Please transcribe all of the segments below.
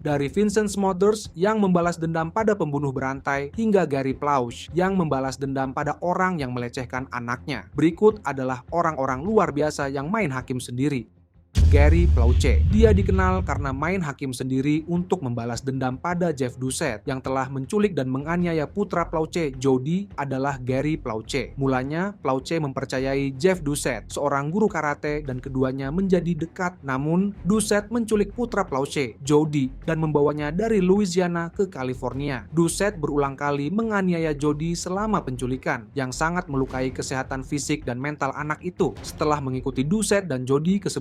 Dari Vincent Smothers yang membalas dendam pada pembunuh berantai hingga Gary Plauche yang membalas dendam pada orang yang melecehkan anaknya. Berikut adalah orang-orang luar biasa yang main hakim sendiri. Gary Plauche. Dia dikenal karena main hakim sendiri untuk membalas dendam pada Jeff Doucette yang telah menculik dan menganiaya putra Plauche, Jody, adalah Gary Plauche. Mulanya, Plauche mempercayai Jeff Doucette, seorang guru karate, dan keduanya menjadi dekat. Namun, Doucette menculik putra Plauche, Jody, dan membawanya dari Louisiana ke California. Doucette berulang kali menganiaya Jody selama penculikan, yang sangat melukai kesehatan fisik dan mental anak itu. Setelah mengikuti Doucette dan Jody ke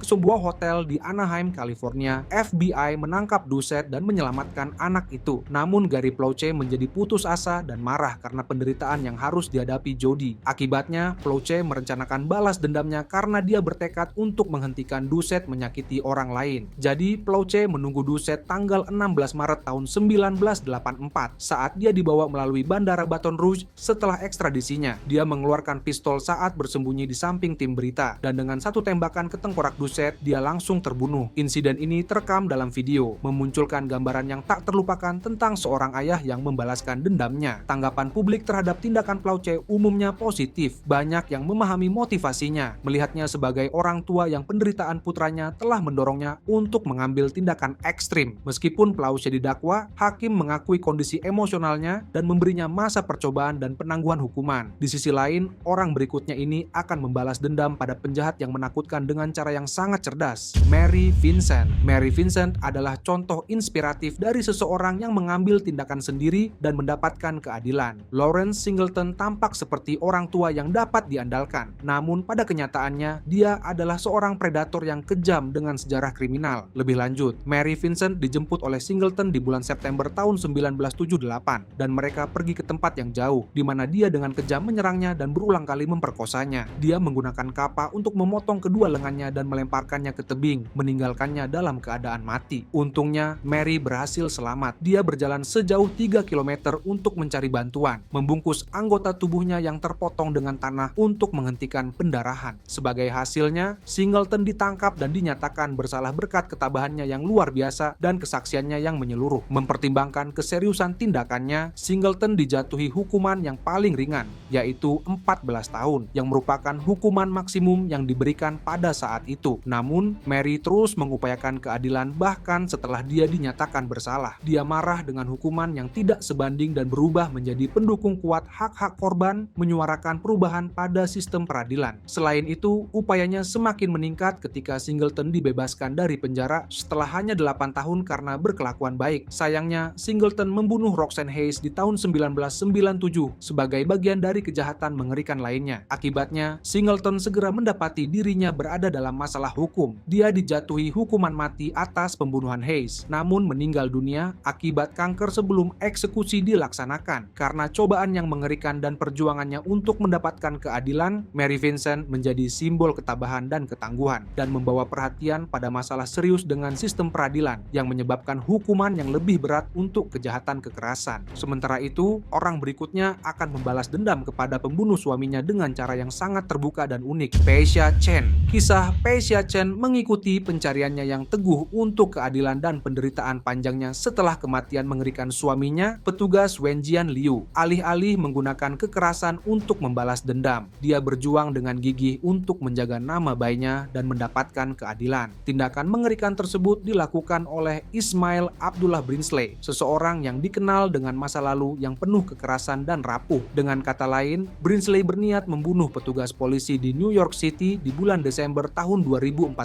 sebuah hotel di Anaheim, California, FBI menangkap Doucette dan menyelamatkan anak itu. Namun Gary Plauche menjadi putus asa dan marah karena penderitaan yang harus dihadapi Jody. Akibatnya, Plauche merencanakan balas dendamnya karena dia bertekad untuk menghentikan Doucette menyakiti orang lain. Jadi, Plauche menunggu Doucette tanggal 16 Maret tahun 1984 saat dia dibawa melalui Bandara Baton Rouge setelah ekstradisinya. Dia mengeluarkan pistol saat bersembunyi di samping tim berita dan dengan satu tembakan ke tengkorak Doucette, dia langsung terbunuh. Insiden ini terekam dalam video, memunculkan gambaran yang tak terlupakan tentang seorang ayah yang membalaskan dendamnya. Tanggapan publik terhadap tindakan Plauche umumnya positif. Banyak yang memahami motivasinya, melihatnya sebagai orang tua yang penderitaan putranya telah mendorongnya untuk mengambil tindakan ekstrim. Meskipun Plauche didakwa, hakim mengakui kondisi emosionalnya dan memberinya masa percobaan dan penangguhan hukuman. Di sisi lain, orang berikutnya ini akan membalas dendam pada penjahat yang menakutkan dengan cara yang sangat cerdas. Mary Vincent. Mary Vincent adalah contoh inspiratif dari seseorang yang mengambil tindakan sendiri dan mendapatkan keadilan. Lawrence Singleton tampak seperti orang tua yang dapat diandalkan. Namun pada kenyataannya, dia adalah seorang predator yang kejam dengan sejarah kriminal. Lebih lanjut, Mary Vincent dijemput oleh Singleton di bulan September tahun 1978 dan mereka pergi ke tempat yang jauh, di mana dia dengan kejam menyerangnya dan berulang kali memperkosanya. Dia menggunakan kapa untuk memotong kedua lengannya dan melemparkannya ke tebing, meninggalkannya dalam keadaan mati. Untungnya, Mary berhasil selamat. Dia berjalan sejauh 3 km untuk mencari bantuan, membungkus anggota tubuhnya yang terpotong dengan tanah untuk menghentikan pendarahan. Sebagai hasilnya, Singleton ditangkap dan dinyatakan bersalah berkat ketabahannya yang luar biasa dan kesaksiannya yang menyeluruh. Mempertimbangkan keseriusan tindakannya, Singleton dijatuhi hukuman yang paling ringan, yaitu 14 tahun, yang merupakan hukuman maksimum yang diberikan pada saat itu. Namun, Mary terus mengupayakan keadilan bahkan setelah dia dinyatakan bersalah. Dia marah dengan hukuman yang tidak sebanding dan berubah menjadi pendukung kuat hak-hak korban, menyuarakan perubahan pada sistem peradilan. Selain itu, upayanya semakin meningkat ketika Singleton dibebaskan dari penjara setelah hanya 8 tahun karena berkelakuan baik. Sayangnya, Singleton membunuh Roxanne Hayes di tahun 1997 sebagai bagian dari kejahatan mengerikan lainnya. Akibatnya, Singleton segera mendapati dirinya berada dalam masalah hukum. Dia dijatuhi hukuman mati atas pembunuhan Hayes, namun meninggal dunia akibat kanker sebelum eksekusi dilaksanakan. Karena cobaan yang mengerikan dan perjuangannya untuk mendapatkan keadilan, Mary Vincent menjadi simbol ketabahan dan ketangguhan, dan membawa perhatian pada masalah serius dengan sistem peradilan yang menyebabkan hukuman yang lebih berat untuk kejahatan kekerasan. Sementara itu, orang berikutnya akan membalas dendam kepada pembunuh suaminya dengan cara yang sangat terbuka dan unik. Peisha Chen. Kisah Peisha Chen mengikuti pencariannya yang teguh untuk keadilan dan penderitaan panjangnya setelah kematian mengerikan suaminya, petugas Wenjian Liu. Alih-alih menggunakan kekerasan untuk membalas dendam, dia berjuang dengan gigih untuk menjaga nama bayinya dan mendapatkan keadilan. Tindakan mengerikan tersebut dilakukan oleh Ismail Abdullah Brinsley, seseorang yang dikenal dengan masa lalu yang penuh kekerasan dan rapuh. Dengan kata lain, Brinsley berniat membunuh petugas polisi di New York City di bulan Desember tahun 2014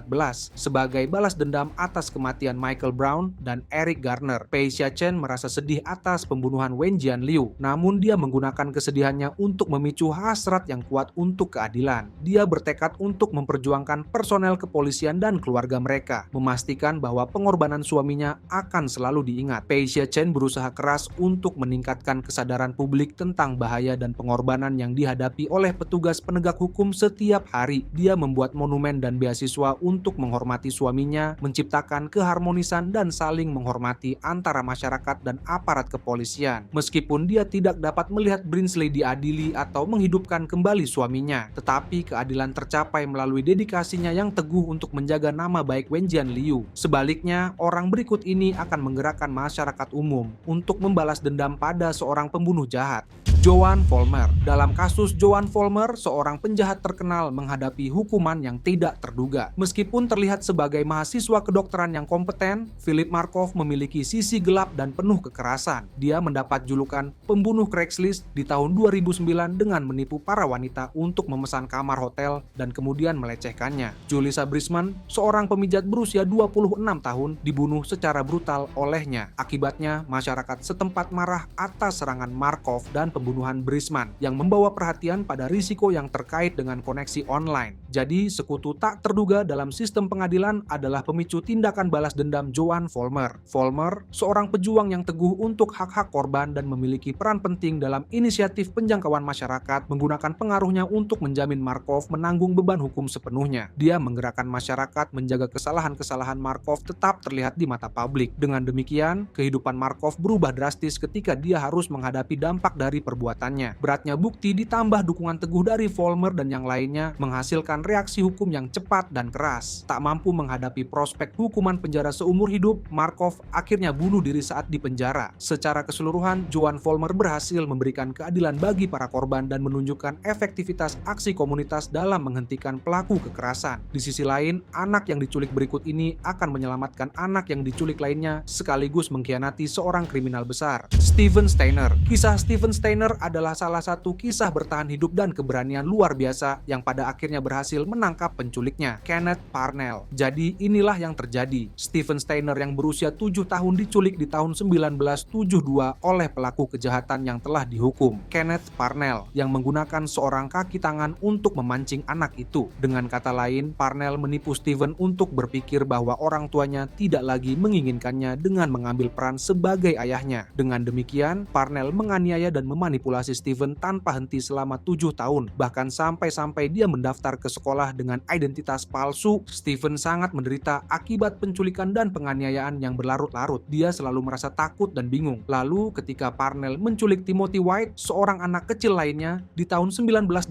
sebagai balas dendam atas kematian Michael Brown dan Eric Garner. Peisha Chen merasa sedih atas pembunuhan Wenjian Liu, namun dia menggunakan kesedihannya untuk memicu hasrat yang kuat untuk keadilan. Dia bertekad untuk memperjuangkan personel kepolisian dan keluarga mereka, memastikan bahwa pengorbanan suaminya akan selalu diingat. Peisha Chen berusaha keras untuk meningkatkan kesadaran publik tentang bahaya dan pengorbanan yang dihadapi oleh petugas penegak hukum setiap hari. Dia membuat monumen dan beasiswa beasiswa untuk menghormati suaminya, menciptakan keharmonisan dan saling menghormati antara masyarakat dan aparat kepolisian. Meskipun dia tidak dapat melihat Brinsley diadili atau menghidupkan kembali suaminya, tetapi keadilan tercapai melalui dedikasinya yang teguh untuk menjaga nama baik Wen Jianliu. Sebaliknya, orang berikut ini akan menggerakkan masyarakat umum untuk membalas dendam pada seorang pembunuh jahat. Joan Vollmer. Dalam kasus Joan Vollmer, seorang penjahat terkenal menghadapi hukuman yang tidak terduga. Meskipun terlihat sebagai mahasiswa kedokteran yang kompeten, Philip Markov memiliki sisi gelap dan penuh kekerasan. Dia mendapat julukan pembunuh Craigslist di tahun 2009 dengan menipu para wanita untuk memesan kamar hotel dan kemudian melecehkannya. Julissa Brisman, seorang pemijat berusia 26 tahun, dibunuh secara brutal olehnya. Akibatnya, masyarakat setempat marah atas serangan Markov dan pembunuhan Brisman yang membawa perhatian pada risiko yang terkait dengan koneksi online. Jadi, sekutu tak terduga dalam sistem pengadilan adalah pemicu tindakan balas dendam Joan Vollmer. Vollmer, seorang pejuang yang teguh untuk hak-hak korban dan memiliki peran penting dalam inisiatif penjangkauan masyarakat, menggunakan pengaruhnya untuk menjamin Markov menanggung beban hukum sepenuhnya. Dia menggerakkan masyarakat menjaga kesalahan-kesalahan Markov tetap terlihat di mata publik. Dengan demikian, kehidupan Markov berubah drastis ketika dia harus menghadapi dampak dari perbuatannya. Beratnya bukti ditambah dukungan teguh dari Vollmer dan yang lainnya menghasilkan reaksi hukum yang cepat dan keras. Tak mampu menghadapi prospek hukuman penjara seumur hidup, Markov akhirnya bunuh diri saat di penjara. Secara keseluruhan, Joan Vollmer berhasil memberikan keadilan bagi para korban dan menunjukkan efektivitas aksi komunitas dalam menghentikan pelaku kekerasan. Di sisi lain, anak yang diculik berikut ini akan menyelamatkan anak yang diculik lainnya sekaligus mengkhianati seorang kriminal besar. Steven Steiner. Kisah Steven Steiner adalah salah satu kisah bertahan hidup dan keberanian luar biasa yang pada akhirnya berhasil menangkap penculiknya, Kenneth Parnell. Jadi inilah yang terjadi. Steven Steiner yang berusia 7 tahun diculik di tahun 1972 oleh pelaku kejahatan yang telah dihukum, Kenneth Parnell, yang menggunakan seorang kaki tangan untuk memancing anak itu. Dengan kata lain, Parnell menipu Steven untuk berpikir bahwa orang tuanya tidak lagi menginginkannya dengan mengambil peran sebagai ayahnya. Dengan demikian, Parnell menganiaya dan memanipulasi Steven tanpa henti selama 7 tahun. Bahkan sampai-sampai dia mendaftar ke sekolah dengan identitas palsu. Steven sangat menderita akibat penculikan dan penganiayaan yang berlarut-larut. Dia selalu merasa takut dan bingung. Lalu ketika Parnell menculik Timothy White, seorang anak kecil lainnya, di tahun 1980,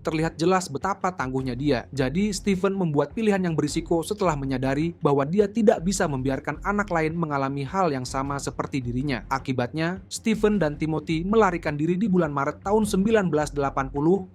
terlihat jelas betapa tangguhnya dia. Jadi Steven membuat pilihan yang berisiko setelah menyadari bahwa dia tidak bisa membiarkan anak lain mengalami hal yang sama seperti dirinya. Akibatnya, Steven dan Timothy melarikan diri di bulan Maret tahun 1980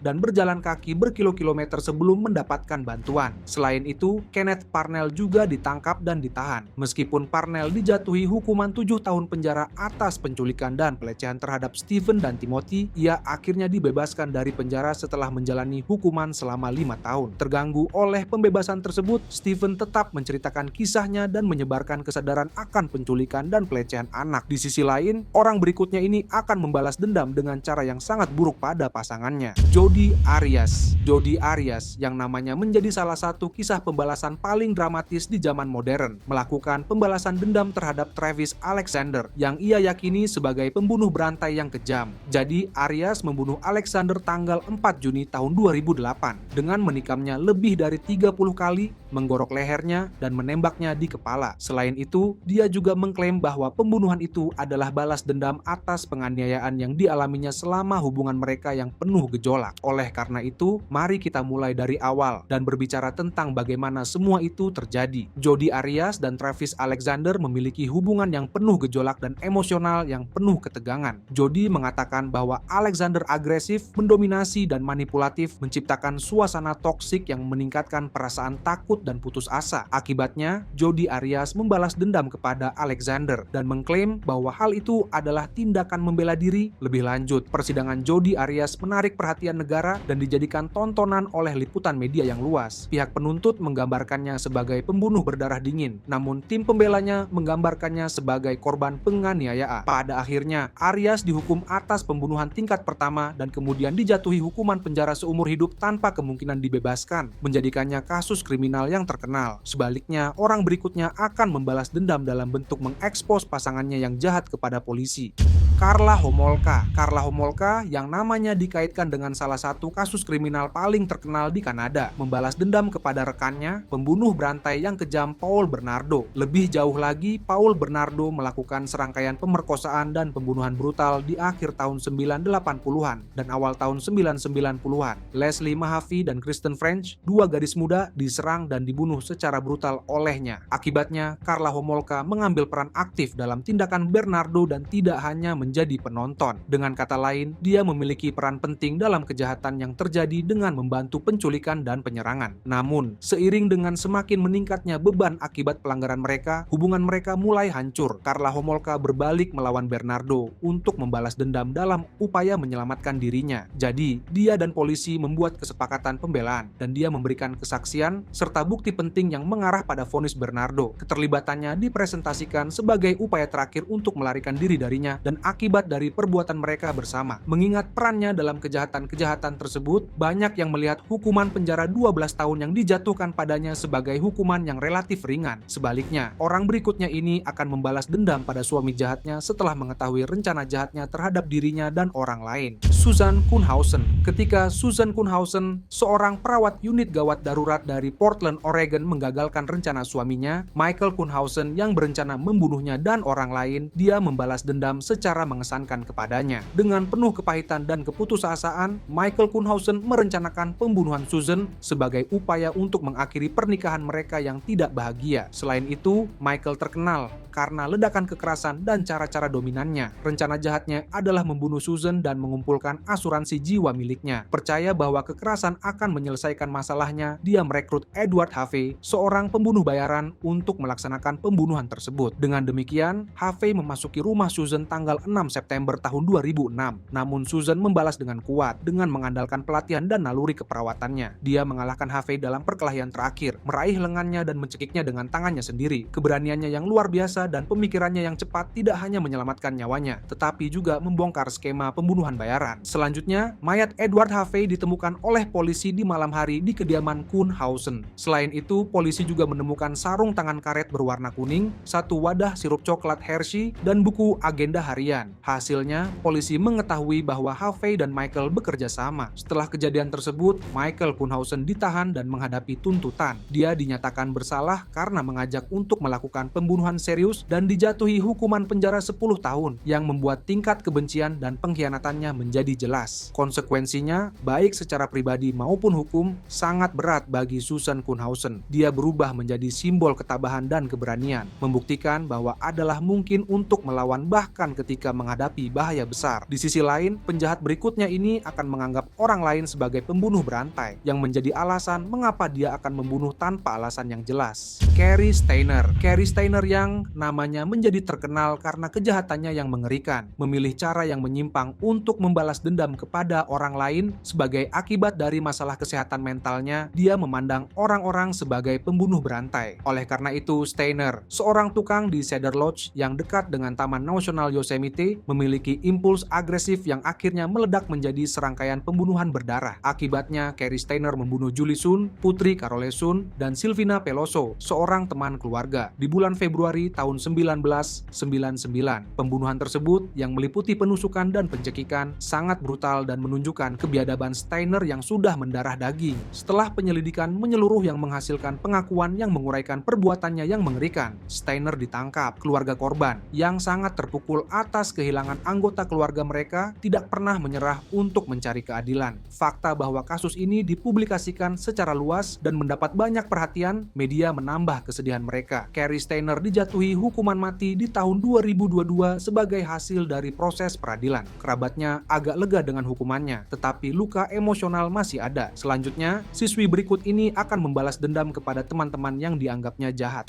dan berjalan kaki berkilo-kilometer sebelum mendapatkan bantuan. Selain itu, Kenneth Parnell juga ditangkap dan ditahan. Meskipun Parnell dijatuhi hukuman 7 tahun penjara atas penculikan dan pelecehan terhadap Steven dan Timothy, ia akhirnya dibebaskan dari penjara setelah menjalani hukuman selama 5 tahun. Terganggu oleh pembebasan tersebut, Steven tetap menceritakan kisahnya dan menyebarkan kesadaran akan penculikan dan pelecehan anak. Di sisi lain, orang berikutnya ini akan membalas dendam dengan cara yang sangat buruk pada pasangannya. Jodi Arias. Jodi Arias yang namanya menjadi salah satu kisah pembalasan paling dramatis di zaman modern, melakukan pembalasan dendam terhadap Travis Alexander yang ia yakini sebagai pembunuh berantai yang kejam. Jadi Arias membunuh Alexander tanggal 4 Juni tahun 2008 dengan menikamnya lebih dari 30 kali, menggorok lehernya dan menembaknya di kepala. Selain itu, dia juga mengklaim bahwa pembunuhan itu adalah balas dendam atas penganiayaan yang dialaminya selama hubungan mereka yang penuh gejolak. Oleh karena itu, mari kita mulai dari awal dan berbicara tentang bagaimana semua itu terjadi. Jodi Arias dan Travis Alexander memiliki hubungan yang penuh gejolak dan emosional yang penuh ketegangan. Jodi mengatakan bahwa Alexander agresif, mendominasi dan manipulatif, menciptakan suasana toksik yang meningkatkan perasaan takut dan putus asa. Akibatnya, Jodi Arias membalas dendam kepada Alexander dan mengklaim bahwa hal itu adalah tindakan membela diri. Lebih lanjut, persidangan Jodi Arias menarik perhatian negara dan dijadikan tontonan oleh liputan media yang luas. Pihak penuntut menggambarkannya sebagai pembunuh berdarah dingin, namun tim pembelanya menggambarkannya sebagai korban penganiayaan. Pada akhirnya, Arias dihukum atas pembunuhan tingkat pertama dan kemudian dijatuhi hukuman penjara seumur hidup tanpa kemungkinan dibebaskan, menjadikannya kasus kriminal yang terkenal. Sebaliknya, orang berikutnya akan membalas dendam dalam bentuk mengekspos pasangannya yang jahat kepada polisi. Karla Homolka. Karla Homolka yang namanya dikaitkan dengan salah satu kasus kriminal paling terkenal di Kanada, membalas dendam kepada rekannya, pembunuh berantai yang kejam Paul Bernardo. Lebih jauh lagi, Paul Bernardo melakukan serangkaian pemerkosaan dan pembunuhan brutal di akhir tahun 1980-an dan awal tahun 1990-an. Leslie Mahaffey dan Kristen French, dua gadis muda, diserang dan dibunuh secara brutal olehnya. Akibatnya, Karla Homolka mengambil peran aktif dalam tindakan Bernardo dan tidak hanya menjadi penonton. Dengan kata lain, dia memiliki peran penting dalam kejahatan yang terjadi dengan membantu penculikan dan penyerangan. Namun, seiring dengan semakin meningkatnya beban akibat pelanggaran mereka, hubungan mereka mulai hancur. Karla Homolka berbalik melawan Bernardo untuk membalas dendam dalam upaya menyelamatkan dirinya. Jadi, dia dan polisi membuat kesepakatan pembelaan dan dia memberikan kesaksian serta bukti penting yang mengarah pada vonis Bernardo. Keterlibatannya dipresentasikan sebagai upaya terakhir untuk melarikan diri darinya dan akibat dari perbuatan mereka bersama. Mengingat perannya dalam kejahatan-kejahatan tersebut, banyak yang melihat hukuman penjara 12 tahun yang dijatuhkan padanya sebagai hukuman yang relatif ringan. Sebaliknya, orang berikutnya ini akan membalas dendam pada suami jahatnya setelah mengetahui rencana jahatnya terhadap dirinya dan orang lain. Susan Kuhnhausen. Ketika Susan Kuhnhausen, seorang perawat unit gawat darurat dari Portland, Oregon, menggagalkan rencana suaminya, Michael Kuhnhausen, yang berencana membunuhnya dan orang lain, dia membalas dendam secara mengesankan kepadanya. Dengan penuh kepahitan dan keputusasaan, Michael Kuhnhausen merencanakan pembunuhan Susan sebagai upaya untuk mengakhiri pernikahan mereka yang tidak bahagia. Selain itu, Michael terkenal karena ledakan kekerasan dan cara-cara dominannya. Rencana jahatnya adalah membunuh Susan dan mengumpulkan asuransi jiwa miliknya. Percaya bahwa kekerasan akan menyelesaikan masalahnya, dia merekrut Edward Havey, seorang pembunuh bayaran, untuk melaksanakan pembunuhan tersebut. Dengan demikian, Havey memasuki rumah Susan tanggal 6 September tahun 2006. Namun Susan membalas dengan kuat dengan mengandalkan pelatihan dan naluri keperawatannya. Dia mengalahkan Havey dalam perkelahian terakhir, meraih lengannya dan mencekiknya dengan tangannya sendiri. Keberaniannya yang luar biasa dan pemikirannya yang cepat tidak hanya menyelamatkan nyawanya, tetapi juga membongkar skema pembunuhan bayaran. Selanjutnya, mayat Edward Havey ditemukan oleh polisi di malam hari di kediaman Kuhnhausen. Selain itu, polisi juga menemukan sarung tangan karet berwarna kuning, satu wadah sirup coklat Hershey, dan buku agenda harian. Hasilnya, polisi mengetahui bahwa Havey dan Michael bekerja sama. Setelah kejadian tersebut, Michael Kuhnhausen ditahan dan menghadapi tuntutan. Dia dinyatakan bersalah karena mengajak untuk melakukan pembunuhan serius dan dijatuhi hukuman penjara 10 tahun yang membuat tingkat kebencian dan pengkhianatannya menjadi jelas. Konsekuensinya, baik secara pribadi maupun hukum, sangat berat bagi Susan Kuhnhausen. Dia berubah menjadi simbol ketabahan dan keberanian, membuktikan bahwa adalah mungkin untuk melawan bahkan ketika menghadapi bahaya besar. Di sisi lain, penjahat berikutnya ini akan menganggap orang lain sebagai pembunuh berantai, yang menjadi alasan mengapa dia akan membunuh tanpa alasan yang jelas. Cary Stayner. Cary Stayner yang namanya menjadi terkenal karena kejahatannya yang mengerikan, memilih cara yang menyimpang untuk membalas dendam kepada orang lain. Sebagai akibat dari masalah kesehatan mentalnya, dia memandang orang-orang sebagai pembunuh berantai. Oleh karena itu, Stayner, seorang tukang di Cedar Lodge yang dekat dengan Taman Nasional Yosemite, memiliki impuls agresif yang akhirnya meledak menjadi serangkaian pembunuhan berdarah. Akibatnya, Cary Stayner membunuh Julie Sun, putri Carole Sun, dan Silvina Peloso, seorang teman keluarga, di bulan Februari tahun 1999. Pembunuhan tersebut yang meliputi penusukan dan pencekikan sangat brutal dan menunjukkan kebiadaban Stayner yang sudah mendarah daging. Setelah penyelidikan menyeluruh yang menghasilkan pengakuan yang menguraikan perbuatannya yang mengerikan, Stayner ditangkap. Keluarga korban yang sangat terpukul atas kehilangan anggota keluarga mereka tidak pernah menyerah untuk mencari keadilan. Fakta bahwa kasus ini dipublikasikan secara luas dan mendapat banyak perhatian media menambah kesedihan mereka. Cary Stayner dijatuhi hukuman mati di tahun 2022 sebagai hasil dari proses peradilan. Kerabatnya agak lega dengan hukumannya, tetapi luka emosional masih ada. Selanjutnya, siswi berikut ini akan membalas dendam kepada teman-teman yang dianggapnya jahat.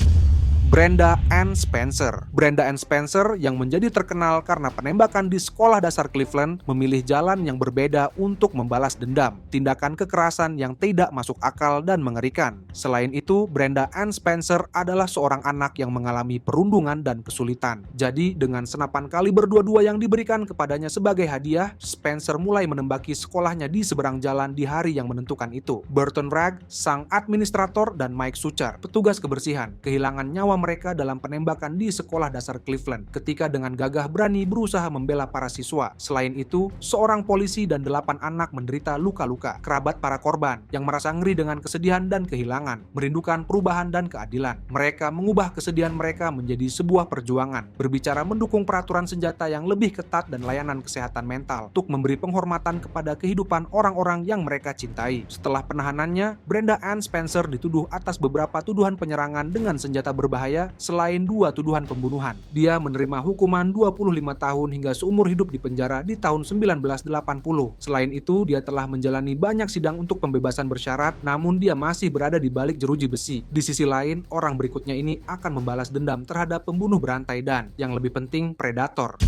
Brenda Ann Spencer. Brenda Ann Spencer yang menjadi terkenal karena penembakan di sekolah dasar Cleveland memilih jalan yang berbeda untuk membalas dendam, tindakan kekerasan yang tidak masuk akal dan mengerikan. Selain itu, Brenda Ann Spencer adalah seorang anak yang mengalami perundungan dan kesulitan. Jadi, dengan senapan kaliber 22 yang diberikan kepadanya sebagai hadiah, Spencer mulai menembaki sekolahnya di seberang jalan di hari yang menentukan itu. Burton Ragg, sang administrator, dan Mike Suchar, petugas kebersihan, kehilangan nyawa mereka dalam penembakan di sekolah dasar Cleveland ketika dengan gagah berani berusaha membela para siswa. Selain itu, seorang polisi dan 8 anak menderita luka-luka. Kerabat para korban yang merasa ngeri dengan kesedihan dan kehilangan, merindukan perubahan dan keadilan. Mereka mengubah kesedihan mereka menjadi sebuah perjuangan, berbicara mendukung peraturan senjata yang lebih ketat dan layanan kesehatan mental untuk memberi penghormatan kepada kehidupan orang-orang yang mereka cintai. Setelah penahanannya, Brenda Ann Spencer dituduh atas beberapa tuduhan penyerangan dengan senjata berbahaya selain 2 tuduhan pembunuhan. Dia menerima hukuman 25 tahun hingga seumur hidup di penjara di tahun 1980. Selain itu, dia telah menjalani banyak sidang untuk pembebasan bersyarat, namun dia masih berada di balik jeruji besi. Di sisi lain, orang berikutnya ini akan membalas dendam terhadap pembunuh berantai dan, yang lebih penting, predator.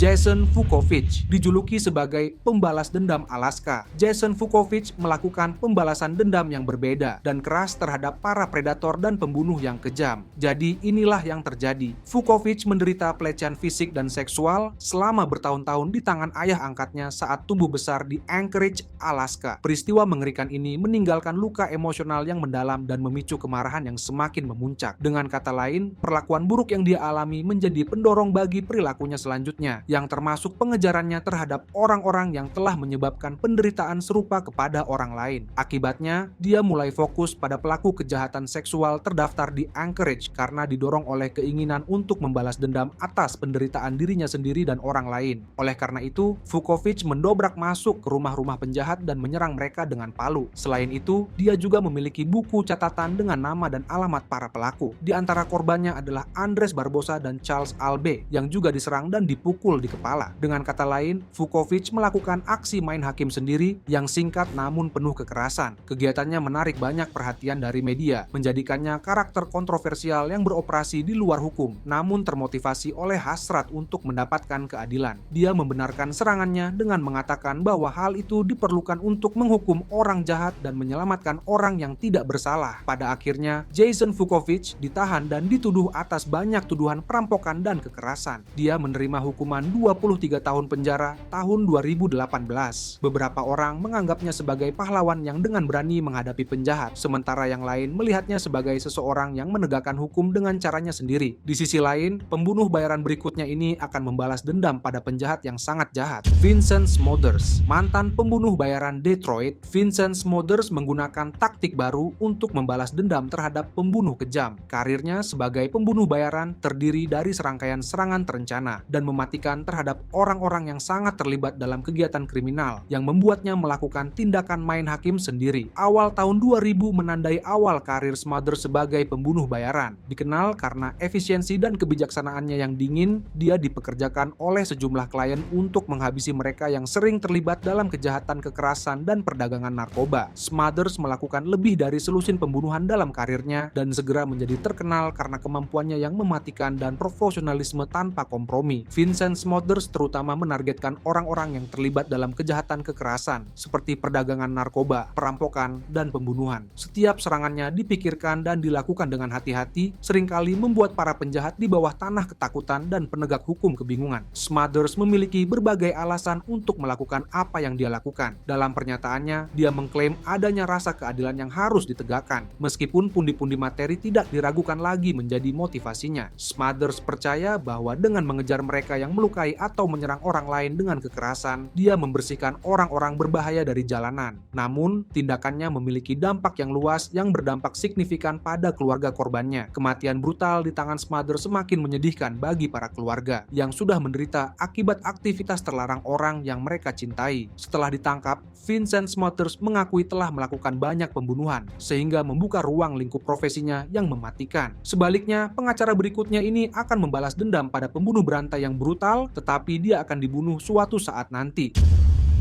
Jason Vukovich dijuluki sebagai pembalas dendam Alaska. Jason Vukovich melakukan pembalasan dendam yang berbeda dan keras terhadap para predator dan pembunuh yang kejam. Jadi inilah yang terjadi. Vukovich menderita pelecehan fisik dan seksual selama bertahun-tahun di tangan ayah angkatnya saat tumbuh besar di Anchorage, Alaska. Peristiwa mengerikan ini meninggalkan luka emosional yang mendalam dan memicu kemarahan yang semakin memuncak. Dengan kata lain, perlakuan buruk yang dia alami menjadi pendorong bagi perilakunya selanjutnya, yang termasuk pengejarannya terhadap orang-orang yang telah menyebabkan penderitaan serupa kepada orang lain. Akibatnya, dia mulai fokus pada pelaku kejahatan seksual terdaftar di Anchorage karena didorong oleh keinginan untuk membalas dendam atas penderitaan dirinya sendiri dan orang lain. Oleh karena itu, Vukovich mendobrak masuk ke rumah-rumah penjahat dan menyerang mereka dengan palu. Selain itu, dia juga memiliki buku catatan dengan nama dan alamat para pelaku. Di antara korbannya adalah Andres Barbosa dan Charles Albe yang juga diserang dan dipukul di kepala. Dengan kata lain, Vukovich melakukan aksi main hakim sendiri yang singkat namun penuh kekerasan. Kegiatannya menarik banyak perhatian dari media, menjadikannya karakter kontroversial yang beroperasi di luar hukum, namun termotivasi oleh hasrat untuk mendapatkan keadilan. Dia membenarkan serangannya dengan mengatakan bahwa hal itu diperlukan untuk menghukum orang jahat dan menyelamatkan orang yang tidak bersalah. Pada akhirnya, Jason Vukovich ditahan dan dituduh atas banyak tuduhan perampokan dan kekerasan. Dia menerima hukuman 23 tahun penjara tahun 2018. Beberapa orang menganggapnya sebagai pahlawan yang dengan berani menghadapi penjahat, sementara yang lain melihatnya sebagai seseorang yang menegakkan hukum dengan caranya sendiri. Di sisi lain, pembunuh bayaran berikutnya ini akan membalas dendam pada penjahat yang sangat jahat. Vincent Smothers, mantan pembunuh bayaran Detroit, Vincent Smothers menggunakan taktik baru untuk membalas dendam terhadap pembunuh kejam. Karirnya sebagai pembunuh bayaran terdiri dari serangkaian serangan terencana dan mematikan terhadap orang-orang yang sangat terlibat dalam kegiatan kriminal yang membuatnya melakukan tindakan main hakim sendiri. Awal tahun 2000 menandai awal karir Smothers sebagai pembunuh bayaran. Dikenal karena efisiensi dan kebijaksanaannya yang dingin, dia dipekerjakan oleh sejumlah klien untuk menghabisi mereka yang sering terlibat dalam kejahatan kekerasan dan perdagangan narkoba. Smothers melakukan lebih dari selusin pembunuhan dalam karirnya dan segera menjadi terkenal karena kemampuannya yang mematikan dan profesionalisme tanpa kompromi. Vincent Smothers terutama menargetkan orang-orang yang terlibat dalam kejahatan kekerasan seperti perdagangan narkoba, perampokan, dan pembunuhan. Setiap serangannya dipikirkan dan dilakukan dengan hati-hati, seringkali membuat para penjahat di bawah tanah ketakutan dan penegak hukum kebingungan. Smothers memiliki berbagai alasan untuk melakukan apa yang dia lakukan. Dalam pernyataannya, dia mengklaim adanya rasa keadilan yang harus ditegakkan, meskipun pundi-pundi materi tidak diragukan lagi menjadi motivasinya. Smothers percaya bahwa dengan mengejar mereka yang melukai atau menyerang orang lain dengan kekerasan, dia membersihkan orang-orang berbahaya dari jalanan. Namun, tindakannya memiliki dampak yang luas yang berdampak signifikan pada keluarga korbannya. Kematian brutal di tangan Smothers semakin menyedihkan bagi para keluarga yang sudah menderita akibat aktivitas terlarang orang yang mereka cintai. Setelah ditangkap, Vincent Smothers mengakui telah melakukan banyak pembunuhan, sehingga membuka ruang lingkup profesinya yang mematikan. Sebaliknya, pengacara berikutnya ini akan membalas dendam pada pembunuh berantai yang brutal, tetapi dia akan dibunuh suatu saat nanti.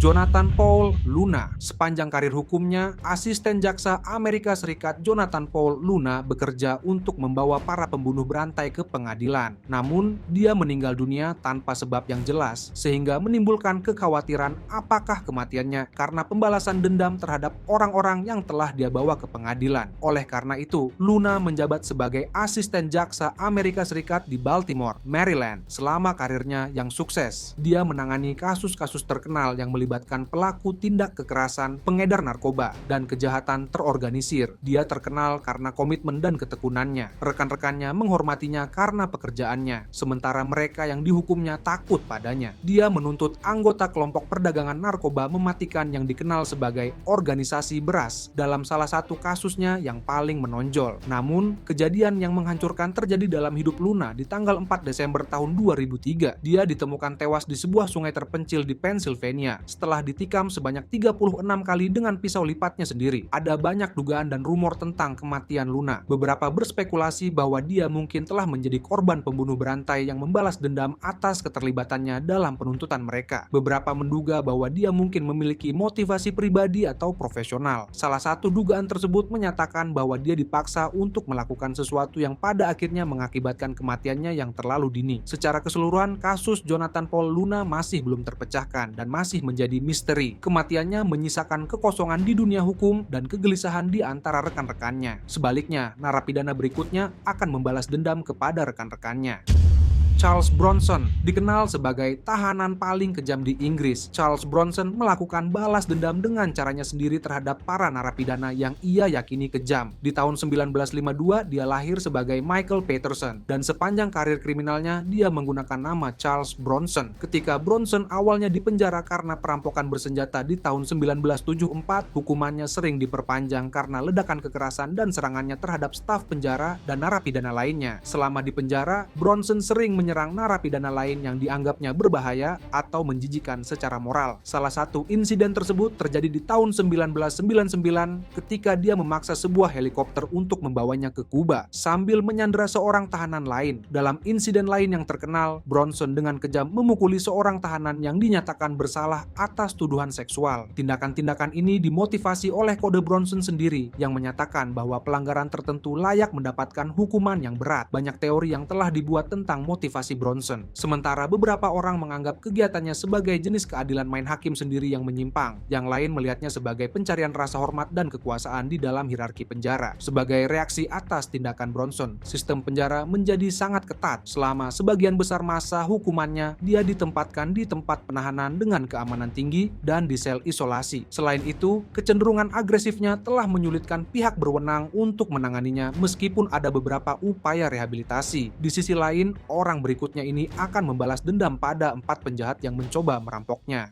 Jonathan Paul Luna. Sepanjang karir hukumnya, asisten jaksa Amerika Serikat Jonathan Paul Luna bekerja untuk membawa para pembunuh berantai ke pengadilan. Namun, dia meninggal dunia tanpa sebab yang jelas, sehingga menimbulkan kekhawatiran apakah kematiannya karena pembalasan dendam terhadap orang-orang yang telah dia bawa ke pengadilan. Oleh karena itu, Luna menjabat sebagai asisten jaksa Amerika Serikat di Baltimore, Maryland, selama karirnya yang sukses. Dia menangani kasus-kasus terkenal yang melibatkan melibatkan pelaku tindak kekerasan, pengedar narkoba, dan kejahatan terorganisir. Dia terkenal karena komitmen dan ketekunannya. Rekan-rekannya menghormatinya karena pekerjaannya, sementara mereka yang dihukumnya takut padanya. Dia menuntut anggota kelompok perdagangan narkoba mematikan yang dikenal sebagai organisasi beras dalam salah satu kasusnya yang paling menonjol. Namun, kejadian yang menghancurkan terjadi dalam hidup Luna di tanggal 4 Desember tahun 2003. Dia ditemukan tewas di sebuah sungai terpencil di Pennsylvania setelah ditikam sebanyak 36 kali dengan pisau lipatnya sendiri. Ada banyak dugaan dan rumor tentang kematian Luna. Beberapa berspekulasi bahwa dia mungkin telah menjadi korban pembunuh berantai yang membalas dendam atas keterlibatannya dalam penuntutan mereka. Beberapa menduga bahwa dia mungkin memiliki motivasi pribadi atau profesional. Salah satu dugaan tersebut menyatakan bahwa dia dipaksa untuk melakukan sesuatu yang pada akhirnya mengakibatkan kematiannya yang terlalu dini. Secara keseluruhan, kasus Jonathan Paul Luna masih belum terpecahkan dan masih menjadi misteri. Kematiannya menyisakan kekosongan di dunia hukum dan kegelisahan di antara rekan-rekannya. Sebaliknya, narapidana berikutnya akan membalas dendam kepada rekan-rekannya. Charles Bronson dikenal sebagai tahanan paling kejam di Inggris. Charles Bronson melakukan balas dendam dengan caranya sendiri terhadap para narapidana yang ia yakini kejam. Di tahun 1952, dia lahir sebagai Michael Patterson, dan sepanjang karir kriminalnya, dia menggunakan nama Charles Bronson. Ketika Bronson awalnya dipenjara karena perampokan bersenjata di tahun 1974, hukumannya sering diperpanjang karena ledakan kekerasan dan serangannya terhadap staf penjara dan narapidana lainnya. Selama di penjara, Bronson sering menyerang narapidana lain yang dianggapnya berbahaya atau menjijikan secara moral. Salah satu insiden tersebut terjadi di tahun 1999 ketika dia memaksa sebuah helikopter untuk membawanya ke Kuba sambil menyandera seorang tahanan lain. Dalam insiden lain yang terkenal, Bronson dengan kejam memukuli seorang tahanan yang dinyatakan bersalah atas tuduhan seksual. Tindakan-tindakan ini dimotivasi oleh kode Bronson sendiri yang menyatakan bahwa pelanggaran tertentu layak mendapatkan hukuman yang berat. Banyak teori yang telah dibuat tentang motivasi Bronson. Sementara beberapa orang menganggap kegiatannya sebagai jenis keadilan main hakim sendiri yang menyimpang. Yang lain melihatnya sebagai pencarian rasa hormat dan kekuasaan di dalam hierarki penjara. Sebagai reaksi atas tindakan Bronson, sistem penjara menjadi sangat ketat. Selama sebagian besar masa hukumannya, dia ditempatkan di tempat penahanan dengan keamanan tinggi dan di sel isolasi. Selain itu, kecenderungan agresifnya telah menyulitkan pihak berwenang untuk menanganinya meskipun ada beberapa upaya rehabilitasi. Di sisi lain, orang berikutnya ini akan membalas dendam pada 4 penjahat yang mencoba merampoknya.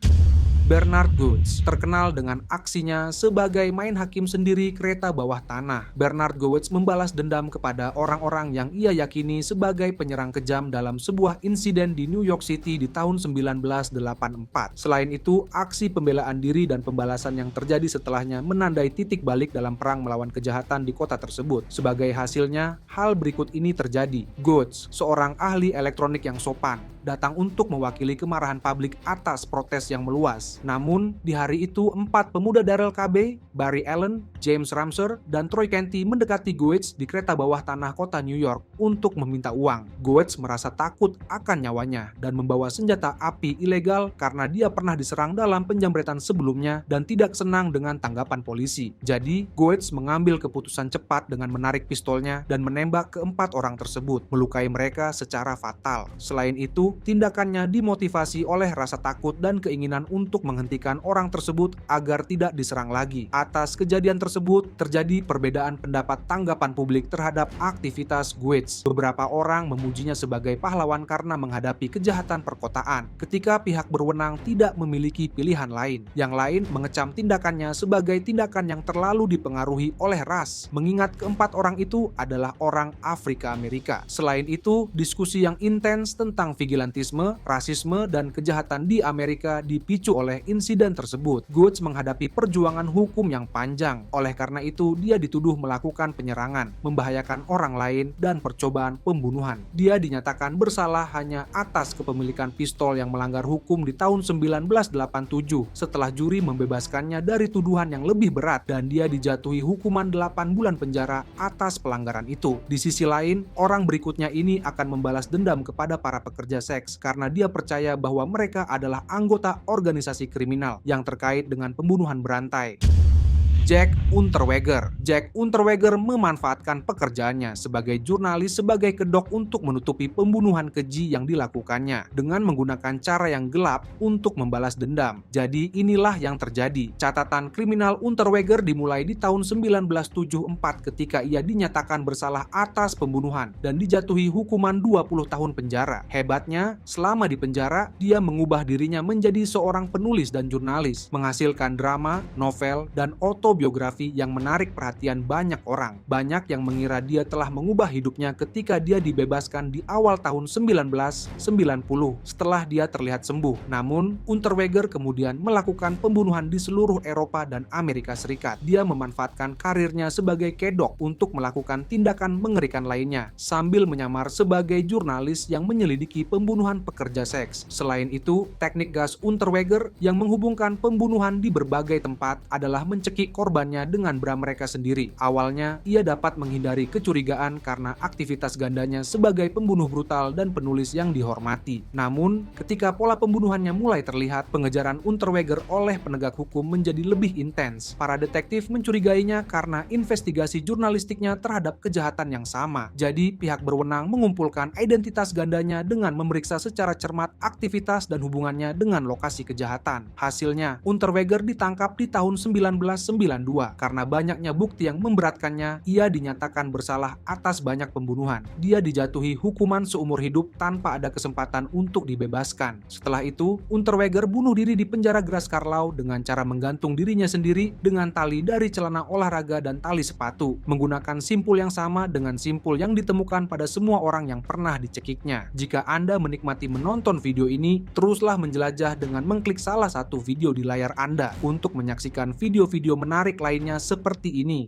Bernard Goetz terkenal dengan aksinya sebagai main hakim sendiri kereta bawah tanah. Bernard Goetz membalas dendam kepada orang-orang yang ia yakini sebagai penyerang kejam dalam sebuah insiden di New York City di tahun 1984. Selain itu, aksi pembelaan diri dan pembalasan yang terjadi setelahnya menandai titik balik dalam perang melawan kejahatan di kota tersebut. Sebagai hasilnya, hal berikut ini terjadi. Goetz, seorang ahli elektronik yang sopan, datang untuk mewakili kemarahan publik atas protes yang meluas. Namun, di hari itu 4 pemuda Darrell KB, Barry Allen, James Ramser, dan Troy Canty mendekati Goetz di kereta bawah tanah kota New York untuk meminta uang. Goetz merasa takut akan nyawanya dan membawa senjata api ilegal karena dia pernah diserang dalam penjamretan sebelumnya dan tidak senang dengan tanggapan polisi. Jadi, Goetz mengambil keputusan cepat dengan menarik pistolnya dan menembak ke-4 orang tersebut, melukai mereka secara fatal. Selain itu, tindakannya dimotivasi oleh rasa takut dan keinginan untuk menghentikan orang tersebut agar tidak diserang lagi. Atas kejadian tersebut, terjadi perbedaan pendapat tanggapan publik terhadap aktivitas Goetz. Beberapa orang memujinya sebagai pahlawan karena menghadapi kejahatan perkotaan ketika pihak berwenang tidak memiliki pilihan lain. Yang lain mengecam tindakannya sebagai tindakan yang terlalu dipengaruhi oleh ras, mengingat ke-4 orang itu adalah orang Afrika Amerika. Selain itu, diskusi yang intens tentang vigilantisme, rasisme, dan kejahatan di Amerika dipicu oleh insiden tersebut. Goetz menghadapi perjuangan hukum yang panjang. Oleh karena itu, dia dituduh melakukan penyerangan, membahayakan orang lain, dan percobaan pembunuhan. Dia dinyatakan bersalah hanya atas kepemilikan pistol yang melanggar hukum di tahun 1987 setelah juri membebaskannya dari tuduhan yang lebih berat dan dia dijatuhi hukuman 8 bulan penjara atas pelanggaran itu. Di sisi lain, orang berikutnya ini akan membalas dendam kepada para pekerja seks karena dia percaya bahwa mereka adalah anggota organisasi kriminal yang terkait dengan pembunuhan berantai. Jack Unterweger. Jack Unterweger memanfaatkan pekerjaannya sebagai jurnalis sebagai kedok untuk menutupi pembunuhan keji yang dilakukannya dengan menggunakan cara yang gelap untuk membalas dendam. Jadi inilah yang terjadi. Catatan kriminal Unterweger dimulai di tahun 1974 ketika ia dinyatakan bersalah atas pembunuhan dan dijatuhi hukuman 20 tahun penjara. Hebatnya, selama di penjara, dia mengubah dirinya menjadi seorang penulis dan jurnalis, menghasilkan drama, novel, dan autobiografi yang menarik perhatian banyak orang. Banyak yang mengira dia telah mengubah hidupnya ketika dia dibebaskan di awal tahun 1990 setelah dia terlihat sembuh. Namun, Unterweger kemudian melakukan pembunuhan di seluruh Eropa dan Amerika Serikat. Dia memanfaatkan karirnya sebagai kedok untuk melakukan tindakan mengerikan lainnya, sambil menyamar sebagai jurnalis yang menyelidiki pembunuhan pekerja seks. Selain itu, teknik gas Unterweger yang menghubungkan pembunuhan di berbagai tempat adalah mencekik korbannya dengan bra mereka sendiri. Awalnya, ia dapat menghindari kecurigaan karena aktivitas gandanya sebagai pembunuh brutal dan penulis yang dihormati. Namun, ketika pola pembunuhannya mulai terlihat, pengejaran Unterweger oleh penegak hukum menjadi lebih intens. Para detektif mencurigainya karena investigasi jurnalistiknya terhadap kejahatan yang sama. Jadi, pihak berwenang mengumpulkan identitas gandanya dengan memeriksa secara cermat aktivitas dan hubungannya dengan lokasi kejahatan. Hasilnya, Unterweger ditangkap di tahun 1992. Karena banyaknya bukti yang memberatkannya, ia dinyatakan bersalah atas banyak pembunuhan. Dia dijatuhi hukuman seumur hidup tanpa ada kesempatan untuk dibebaskan. Setelah itu, Unterweger bunuh diri di penjara Graskarlau dengan cara menggantung dirinya sendiri dengan tali dari celana olahraga dan tali sepatu, menggunakan simpul yang sama dengan simpul yang ditemukan pada semua orang yang pernah dicekiknya. Jika Anda menikmati menonton video ini, teruslah menjelajah dengan mengklik salah satu video di layar Anda untuk menyaksikan video-video menarik lainnya seperti ini.